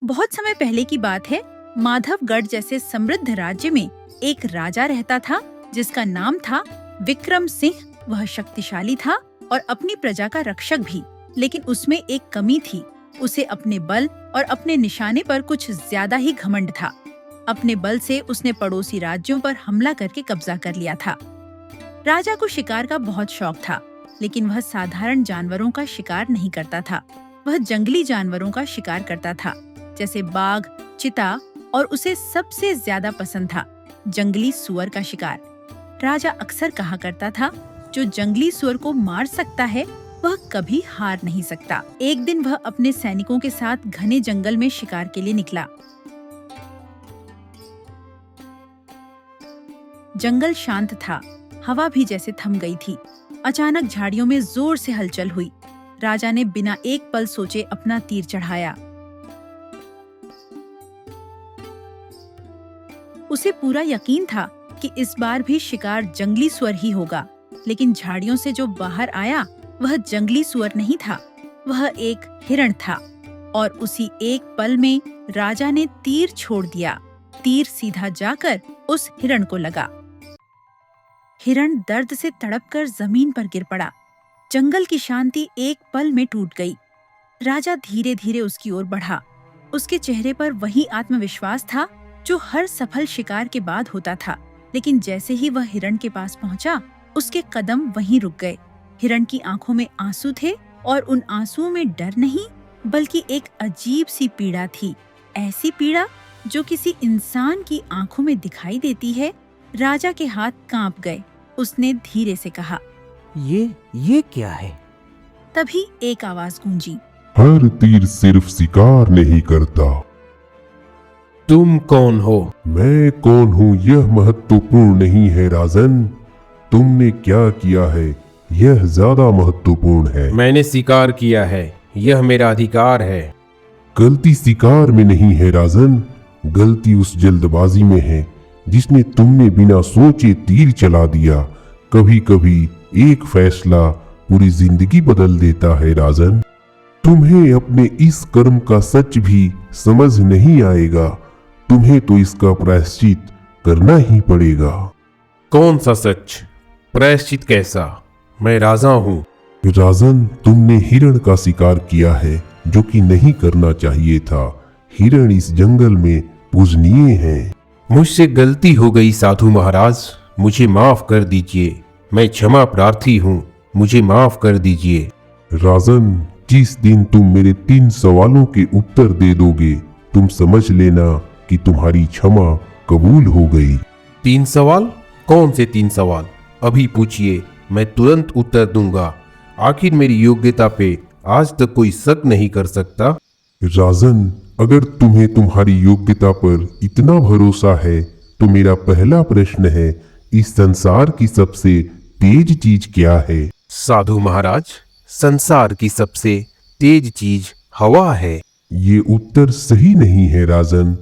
बहुत समय पहले की बात है। माधवगढ़ जैसे समृद्ध राज्य में एक राजा रहता था जिसका नाम था विक्रम सिंह। वह शक्तिशाली था और अपनी प्रजा का रक्षक भी, लेकिन उसमें एक कमी थी। उसे अपने बल और अपने निशाने पर कुछ ज्यादा ही घमंड था। अपने बल से उसने पड़ोसी राज्यों पर हमला करके कब्जा कर लिया था। राजा को शिकार का बहुत शौक था, लेकिन वह साधारण जानवरों का शिकार नहीं करता था। वह जंगली जानवरों का शिकार करता था, जैसे बाघ, चीता, और उसे सबसे ज्यादा पसंद था जंगली सुअर का शिकार। राजा अक्सर कहा करता था, जो जंगली सुअर को मार सकता है वह कभी हार नहीं सकता। एक दिन वह अपने सैनिकों के साथ घने जंगल में शिकार के लिए निकला। जंगल शांत था, हवा भी जैसे थम गई थी। अचानक झाड़ियों में जोर से हलचल हुई। राजा ने बिना एक पल सोचे अपना तीर चढ़ाया। उसे पूरा यकीन था कि इस बार भी शिकार जंगली सुअर ही होगा, लेकिन झाड़ियों से जो बाहर आया वह जंगली सुअर नहीं था, वह एक हिरण था। और उसी एक पल में राजा ने तीर छोड़ दिया। तीर सीधा जाकर उस हिरण को लगा। हिरण दर्द से तड़पकर जमीन पर गिर पड़ा। जंगल की शांति एक पल में टूट गई। राजा धीरे धीरे उसकी ओर बढ़ा। उसके चेहरे पर वही आत्मविश्वास था जो हर सफल शिकार के बाद होता था। लेकिन जैसे ही वह हिरण के पास पहुंचा, उसके कदम वहीं रुक गए। हिरण की आंखों में आंसू थे, और उन आंसुओं में डर नहीं बल्कि एक अजीब सी पीड़ा थी। ऐसी पीड़ा जो किसी इंसान की आंखों में दिखाई देती है। राजा के हाथ कांप गए। उसने धीरे से कहा, ये क्या है? तभी एक आवाज गूंजी, हर तीर सिर्फ शिकार नहीं करता। तुम कौन हो? मैं कौन हूँ यह महत्वपूर्ण नहीं है राजन, तुमने क्या किया है यह ज्यादा महत्वपूर्ण है। मैंने शिकार किया है, यह मेरा अधिकार है। गलती शिकार में नहीं है राजन, गलती उस जल्दबाजी में है जिसने तुमने बिना सोचे तीर चला दिया। कभी कभी एक फैसला पूरी जिंदगी बदल देता है राजन। तुम्हें अपने इस कर्म का सच भी समझ नहीं आएगा, तुम्हें तो इसका प्रायश्चित करना ही पड़ेगा। कौन सा सच? प्रायश्चित कैसा? मैं राजा हूँ। राजन, तुमने हिरण का शिकार किया है जो कि नहीं करना चाहिए था। हिरण इस जंगल में पूजनीय है। मुझसे गलती हो गई साधु महाराज, मुझे माफ कर दीजिए। मैं क्षमा प्रार्थी हूँ, मुझे माफ कर दीजिए। राजन, जिस दिन तुम मेरे 3 सवालों के उत्तर दे दोगे, तुम समझ लेना कि तुम्हारी क्षमा कबूल हो गई। 3 सवाल? कौन से 3 सवाल? अभी पूछिए, मैं तुरंत उत्तर दूंगा। आखिर मेरी योग्यता पे आज तक कोई शक नहीं कर सकता। राजन, अगर तुम्हें तुम्हारी योग्यता पर इतना भरोसा है तो मेरा पहला प्रश्न है, इस संसार की सबसे तेज चीज क्या है? साधु महाराज, संसार की सबसे तेज चीज हवा है। ये उत्तर सही नहीं है राजन।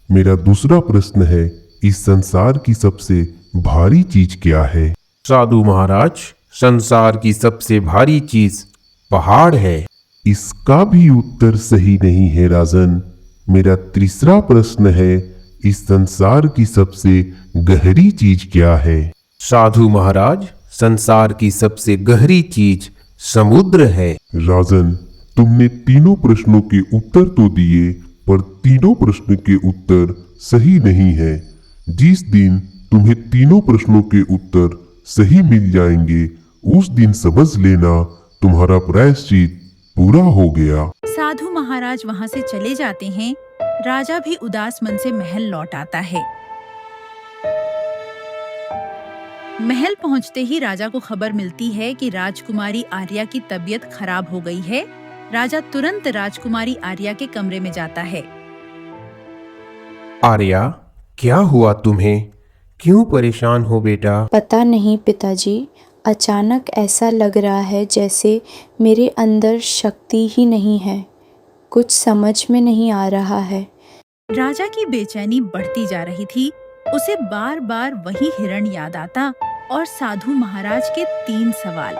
मेरा दूसरा प्रश्न है, इस संसार की सबसे भारी चीज क्या है? साधु महाराज, संसार की सबसे भारी चीज पहाड़ है। इसका भी उत्तर सही नहीं है राजन। मेरा तीसरा प्रश्न है, इस संसार की सबसे गहरी चीज क्या है? साधु महाराज, संसार की सबसे गहरी चीज समुद्र है। राजन, तुमने तीनों प्रश्नों के उत्तर तो दिए, पर तीनों प्रश्न के उत्तर सही नहीं है। जिस दिन तुम्हें तीनों प्रश्नों के उत्तर सही मिल जाएंगे, उस दिन समझ लेना तुम्हारा प्रायश्चित पूरा हो गया। साधु महाराज वहां से चले जाते हैं। राजा भी उदास मन से महल लौट आता है। महल पहुंचते ही राजा को खबर मिलती है कि राजकुमारी आर्या की तबीयत खराब हो गई है। राजा तुरंत राजकुमारी आर्या के कमरे में जाता है। आर्या, क्या हुआ तुम्हें? क्यों परेशान हो बेटा? पता नहीं पिताजी, अचानक ऐसा लग रहा है जैसे मेरे अंदर शक्ति ही नहीं है। कुछ समझ में नहीं आ रहा है। राजा की बेचैनी बढ़ती जा रही थी। उसे बार बार वही हिरण याद आता और साधु महाराज के 3 सवाल।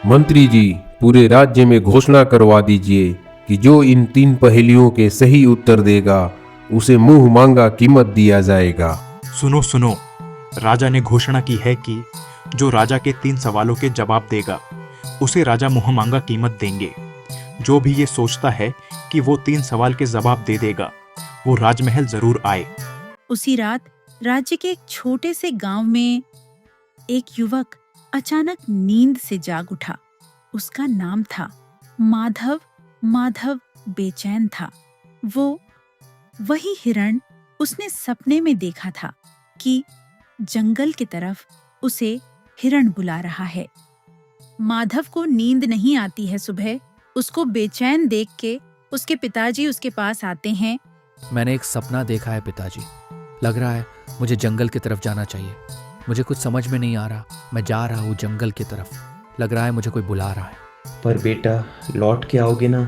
मंत्री जी, पूरे राज्य में घोषणा करवा दीजिए कि जो इन 3 पहेलियों के सही उत्तर देगा उसे मुंह मांगा कीमत दिया जाएगा। सुनो सुनो, राजा ने घोषणा की है कि जो राजा के 3 सवालों के जवाब देगा उसे राजा मुंह मांगा कीमत देंगे। जो भी ये सोचता है कि वो 3 सवाल के जवाब दे देगा वो राजमहल जरूर आए। उसी रात राज्य के एक छोटे से गांव में एक युवक अचानक नींद से जाग उठा। उसका नाम था माधव। माधव बेचैन था। वो वही हिरण उसने सपने में देखा था कि जंगल की तरफ उसे हिरण बुला रहा है। माधव को नींद नहीं आती है। सुबह उसको बेचैन देख के उसके पिताजी उसके पास आते हैं। मैंने एक सपना देखा है पिताजी। लग रहा है मुझे जंगल की तरफ जाना चाहिए। मुझे कुछ समझ में नहीं आ रहा। मैं जा रहा हूँ जंगल की तरफ। लग रहा है मुझे कोई बुला रहा है। पर बेटा, लौट के आओगे ना?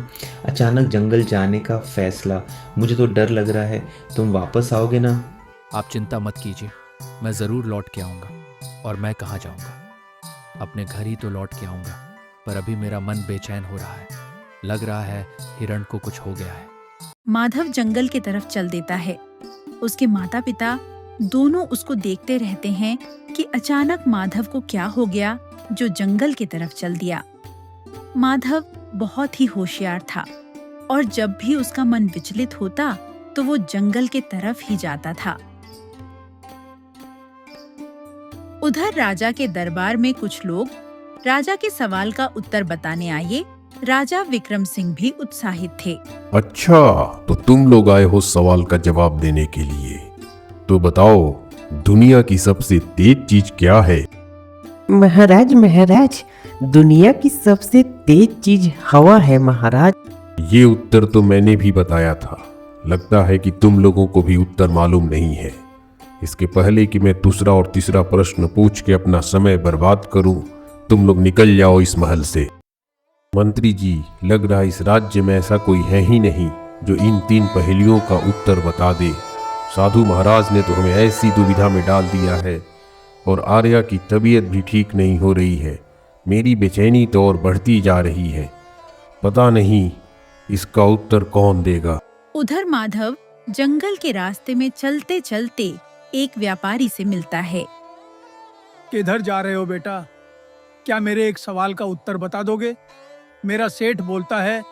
अचानक जंगल जाने का फैसला, मुझे तो डर लग रहा है। तुम वापस आओगे ना? आप चिंता मत कीजिए, मैं ज़रूर लौट के आऊँगा। और मैं कहाँ जाऊँगा? अपने घर ही तो लौट के आऊँगा। पर अभी मेरा मन बेचैन हो रहा है। लग रहा है हिरण को कुछ हो गया है। माधव जंगल की तरफ चल देता है। उसके माता पिता दोनों उसको देखते रहते हैं कि अचानक माधव को क्या हो गया जो जंगल की तरफ चल दिया। माधव बहुत ही होशियार था और जब भी उसका मन विचलित होता तो वो जंगल के तरफ ही जाता था। उधर राजा के दरबार में कुछ लोग राजा के सवाल का उत्तर बताने आए। राजा विक्रम सिंह भी उत्साहित थे। अच्छा, तो तुम लोग आए हो सवाल का जवाब देने के लिए। तो बताओ, दुनिया की सबसे तेज चीज क्या है? महाराज, दुनिया की सबसे तेज चीज हवा है महाराज। ये उत्तर तो मैंने भी बताया था। लगता है कि तुम लोगों को भी उत्तर मालूम नहीं है। इसके पहले कि मैं दूसरा और तीसरा प्रश्न पूछ के अपना समय बर्बाद करूं, तुम लोग निकल जाओ इस महल से। मंत्री जी, लग रहा है इस राज्य में ऐसा कोई है ही नहीं जो इन 3 पहेलियों का उत्तर बता दे। साधु महाराज ने तो हमें ऐसी दुविधा में डाल दिया है और आर्या की तबीयत भी ठीक नहीं हो रही है। मेरी बेचैनी तो और बढ़ती जा रही है। पता नहीं इसका उत्तर कौन देगा। उधर माधव जंगल के रास्ते में चलते चलते एक व्यापारी से मिलता है। किधर जा रहे हो बेटा? क्या मेरे एक सवाल का उत्तर बता दोगे? मेरा सेठ बोलता है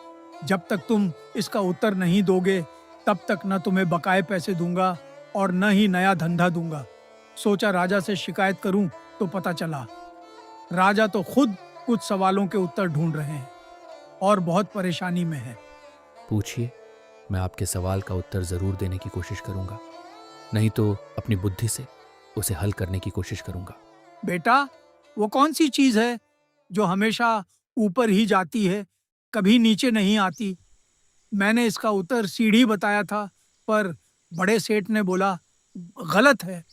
जब तक तुम इसका उत्तर नहीं दोगे तब तक न तुम्हें बकाए पैसे दूंगा और न ही नया धंधा दूंगा। सोचा राजा से शिकायत करूं तो पता चला राजा तो खुद कुछ सवालों के उत्तर ढूंढ रहे हैं और बहुत परेशानी में है। पूछिए, मैं आपके सवाल का उत्तर ज़रूर देने की कोशिश करूँगा। नहीं तो अपनी बुद्धि से उसे हल करने की कोशिश करूँगा। बेटा, वो कौन सी चीज है जो हमेशा ऊपर ही जाती है, कभी नीचे नहीं आती? मैंने इसका उत्तर सीढ़ी बताया था पर बड़े सेठ ने बोला गलत है।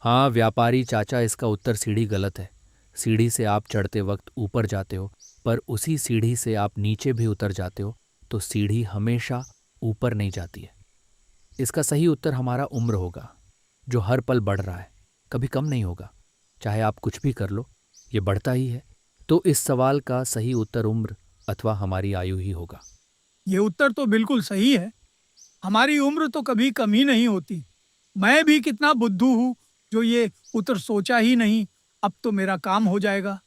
हाँ व्यापारी चाचा, इसका उत्तर सीढ़ी गलत है। सीढ़ी से आप चढ़ते वक्त ऊपर जाते हो, पर उसी सीढ़ी से आप नीचे भी उतर जाते हो, तो सीढ़ी हमेशा ऊपर नहीं जाती है। इसका सही उत्तर हमारा उम्र होगा, जो हर पल बढ़ रहा है, कभी कम नहीं होगा। चाहे आप कुछ भी कर लो, ये बढ़ता ही है। तो इस सवाल का सही उत्तर उम्र अथवा हमारी आयु ही होगा। ये उत्तर तो बिल्कुल सही है। हमारी उम्र तो कभी कम ही नहीं होती। मैं भी कितना बुद्धू हूँ जो ये उत्तर सोचा ही नहीं। अब तो मेरा काम हो जाएगा।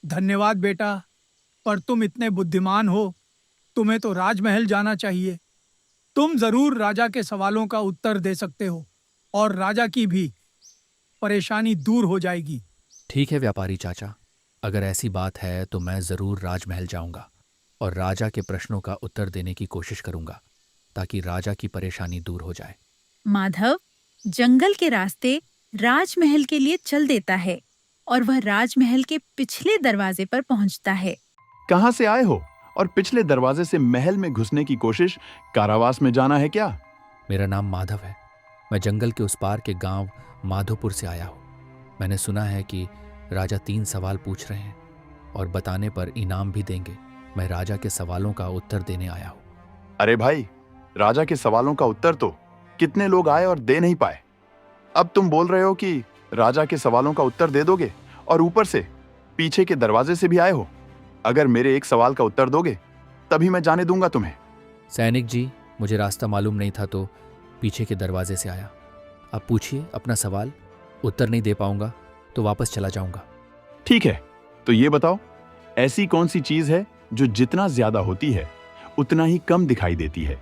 धन्यवाद बेटा, पर तुम इतने बुद्धिमान हो, तुम्हें तो राजमहल जाना चाहिए। तुम जरूर राजा के सवालों का उत्तर दे सकते हो और राजा की भी परेशानी दूर हो जाएगी। ठीक है व्यापारी चाचा, अगर ऐसी बात है तो मैं ज़रूर राजमहल जाऊंगा और राजा के प्रश्नों का उत्तर देने की कोशिश करूंगा ताकि राजा की परेशानी दूर हो जाए। माधव जंगल के रास्ते राजमहल के लिए चल देता है और वह राजमहल के पिछले दरवाजे पर पहुंचता है। कहाँ से आए हो और पिछले दरवाजे से महल में घुसने की कोशिश? कारावास में जाना है क्या? मेरा नाम माधव है। मैं जंगल के उस पार के गांव माधोपुर से आया हूँ। मैंने सुना है कि राजा 3 सवाल पूछ रहे हैं और बताने पर इनाम भी देंगे। मैं राजा के सवालों का उत्तर देने आया हूँ। अरे भाई, राजा के सवालों का उत्तर तो कितने लोग आए और दे नहीं पाए। अब तुम बोल रहे हो कि राजा के सवालों का उत्तर दे दोगे और ऊपर से पीछे के दरवाजे से भी आए हो। अगर मेरे एक सवाल का उत्तर दोगे तभी मैं जाने दूंगा तुम्हें। सैनिक जी, मुझे रास्ता मालूम नहीं था तो पीछे के दरवाजे से आया। अब पूछिए अपना सवाल, उत्तर नहीं दे पाऊंगा तो वापस चला जाऊंगा। ठीक है, तो ये बताओ, ऐसी कौन सी चीज है जो जितना ज्यादा होती है उतना ही कम दिखाई देती है?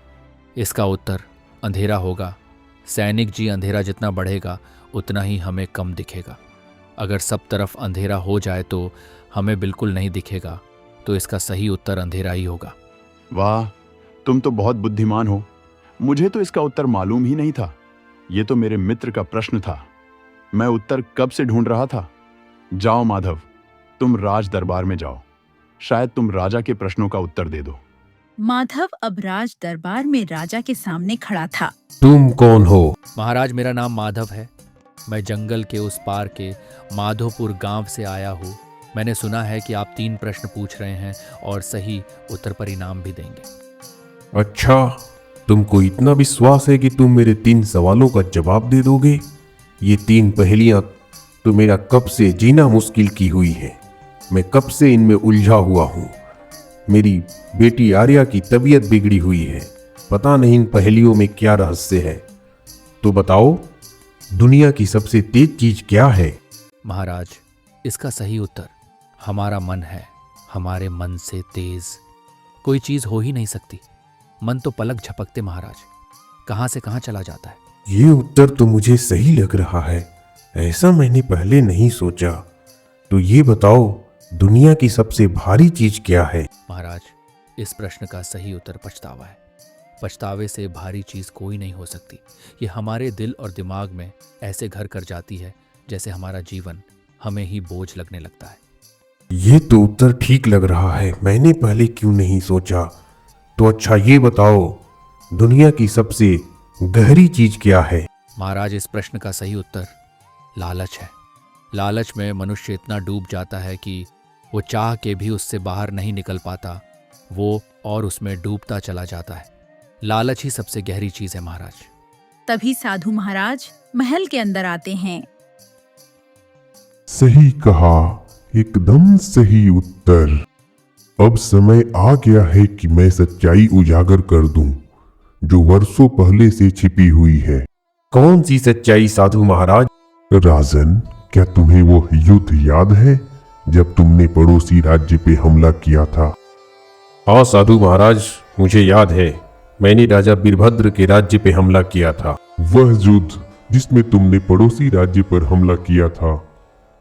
इसका उत्तर अंधेरा होगा। सैनिक जी, अंधेरा जितना बढ़ेगा उतना ही हमें कम दिखेगा। अगर सब तरफ अंधेरा हो जाए तो हमें बिल्कुल नहीं दिखेगा, तो इसका सही उत्तर अंधेरा ही होगा। वाह, तुम तो बहुत बुद्धिमान हो। मुझे तो इसका उत्तर मालूम ही नहीं था। ये तो मेरे मित्र का प्रश्न था। मैं उत्तर कब से ढूंढ रहा था। जाओ माधव, तुम राज दरबार में जाओ, शायद तुम राजा के प्रश्नों का उत्तर दे दो। माधव अब राज दरबार में राजा के सामने खड़ा था। तुम कौन हो? महाराज, मेरा नाम माधव है। मैं जंगल के उस पार के माधोपुर गांव से आया हूँ। मैंने सुना है कि आप 3 प्रश्न पूछ रहे हैं और सही उत्तर पर इनाम भी देंगे। अच्छा, तुमको इतना विश्वास है कि तुम मेरे 3 सवालों का जवाब दे दोगे? ये 3 पहेलियां तो मेरा कब से जीना मुश्किल की हुई है। मैं कब से इनमें उलझा हुआ हूँ। मेरी बेटी आर्या की तबीयत बिगड़ी हुई है। पता नहीं इन पहेलियों में क्या रहस्य है। तो बताओ, दुनिया की सबसे तेज चीज क्या है? महाराज, इसका सही उत्तर हमारा मन है। हमारे मन से तेज कोई चीज हो ही नहीं सकती। मन तो पलक झपकते महाराज कहां से कहां चला जाता है। ये उत्तर तो मुझे सही लग रहा है। ऐसा मैंने पहले नहीं सोचा। तो ये बताओ, दुनिया की सबसे भारी चीज क्या है? महाराज, इस प्रश्न का सही उत्तर पछतावा है। पछतावे से भारी चीज कोई नहीं हो सकती। ये हमारे दिल और दिमाग में ऐसे घर कर जाती है जैसे हमारा जीवन हमें ही बोझ लगने लगता है। ये तो उत्तर ठीक लग रहा है। मैंने पहले क्यों नहीं सोचा? तो अच्छा ये बताओ, दुनिया की सबसे गहरी चीज क्या है? महाराज, इस प्रश्न का सही उत्तर लालच है। लालच में मनुष्य इतना डूब जाता है कि वो चाह के भी उससे बाहर नहीं निकल पाता। वो और उसमें डूबता चला जाता है। लालच ही सबसे गहरी चीज है महाराज। तभी साधु महाराज महल के अंदर आते हैं। सही कहा, एकदम सही उत्तर। अब समय आ गया है कि मैं सच्चाई उजागर कर दूं, जो वर्षों पहले से छिपी हुई है। कौन सी सच्चाई साधु महाराज? राजन, क्या तुम्हें वो युद्ध याद है जब तुमने पड़ोसी राज्य पे हमला किया था? हाँ साधु महाराज, मुझे याद है। मैंने राजा वीरभद्र के राज्य पे हमला किया था। वह युद्ध जिसमें तुमने पड़ोसी राज्य पर हमला किया था,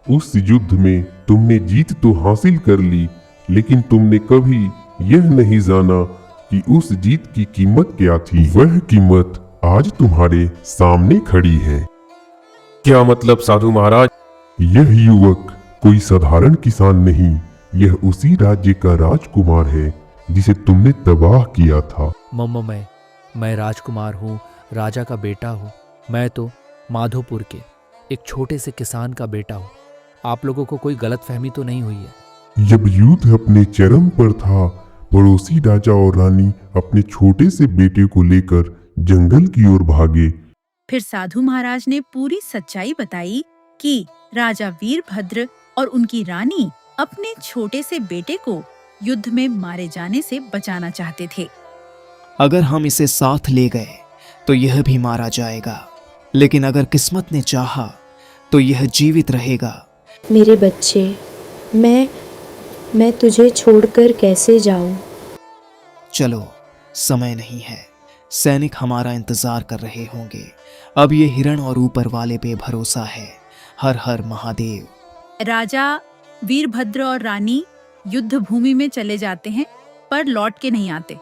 उस युद्ध में तुमने जीत तो हासिल कर ली, लेकिन तुमने कभी यह नहीं जाना कि उस जीत की कीमत क्या थी। वह कीमत आज तुम्हारे सामने खड़ी है। क्या मतलब साधु महाराज? यह युवक कोई साधारण किसान नहीं, यह उसी राज्य का राजकुमार है जिसे तुमने तबाह किया था। मैं राजकुमार हूँ, राजा का बेटा हूँ। मैं तो माधोपुर के एक छोटे से किसान का बेटा हूँ। आप लोगों को कोई गलतफहमी तो नहीं हुई है? जब युद्ध अपने चरम पर था, पड़ोसी राजा और रानी अपने छोटे से बेटे को लेकर जंगल की ओर भागे। फिर साधु महाराज ने पूरी सच्चाई बताई कि राजा वीरभद्र और उनकी रानी अपने छोटे से बेटे को युद्ध में मारे जाने से बचाना चाहते थे। अगर हम इसे साथ ले गए तो यह भी मारा जाएगा, लेकिन अगर किस्मत ने चाहा तो यह जीवित रहेगा। मेरे बच्चे, मैं तुझे छोड़कर कैसे जाऊं? चलो, समय नहीं है। सैनिक हमारा इंतजार कर रहे होंगे। अब ये हिरण और ऊपर वाले पे भरोसा है। हर हर महादेव। राजा वीरभद्र और रानी युद्ध भूमि में चले जाते हैं, पर लौट के नहीं आते।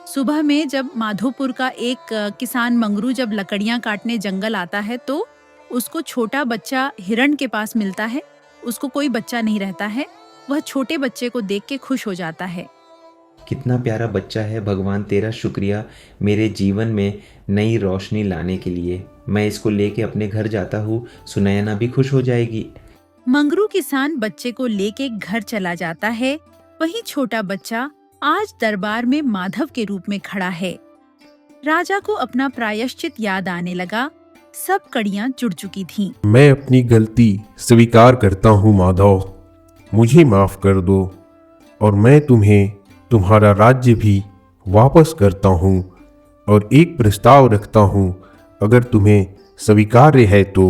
सुबह में जब माधोपुर का एक किसान मंगरू जब लकड़ियां काटने जंगल आता है तो उसको छोटा बच्चा हिरण के पास मिलता है। उसको कोई बच्चा नहीं रहता है। वह छोटे बच्चे को देख के खुश हो जाता है। कितना प्यारा बच्चा है, भगवान तेरा शुक्रिया मेरे जीवन में नई रोशनी लाने के लिए। मैं इसको लेके अपने घर जाता हूँ, सुनैना भी खुश हो जाएगी। मंगरू किसान बच्चे को लेके घर चला जाता है। वही छोटा बच्चा आज दरबार में माधव के रूप में खड़ा है। राजा को अपना प्रायश्चित याद आने लगा। सब कड़ियां जुड़ चुकी थीं। मैं अपनी गलती स्वीकार करता हूँ माधव, मुझे माफ कर दो और मैं तुम्हें तुम्हारा राज्य भी वापस करता हूँ और एक प्रस्ताव रखता हूँ। अगर तुम्हें स्वीकार्य है तो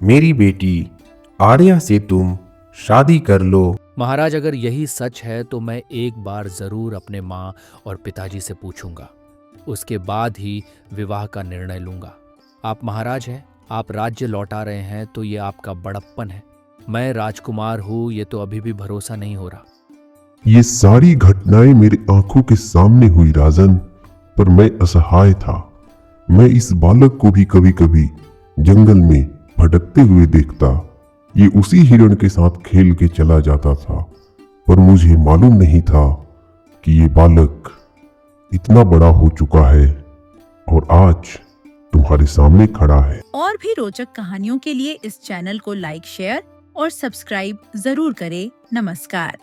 मेरी बेटी आर्या से तुम शादी कर लो। महाराज, अगर यही सच है तो मैं एक बार जरूर अपने माँ और पिताजी से पूछूंगा। उसके बाद ही विवाह का निर्णय लूंगा। आप महाराज हैं, आप राज्य लौटा रहे हैं तो ये आपका बड़प्पन है। मैं राजकुमार हूँ, ये तो अभी भी भरोसा नहीं हो रहा। ये सारी घटनाएं मेरे आंखों के सामने हुई राजन, पर मैं असहाय था। मैं इस बालक को भी कभी कभी जंगल में भटकते हुए देखता। ये उसी हिरण के साथ खेल के चला जाता था, पर मुझे मालूम नहीं था कि ये बालक इतना बड़ा हो चुका है और आज तुम्हारे सामने खड़ा है। और भी रोचक कहानियों के लिए इस चैनल को लाइक, शेयर और सब्सक्राइब जरूर करें। नमस्कार।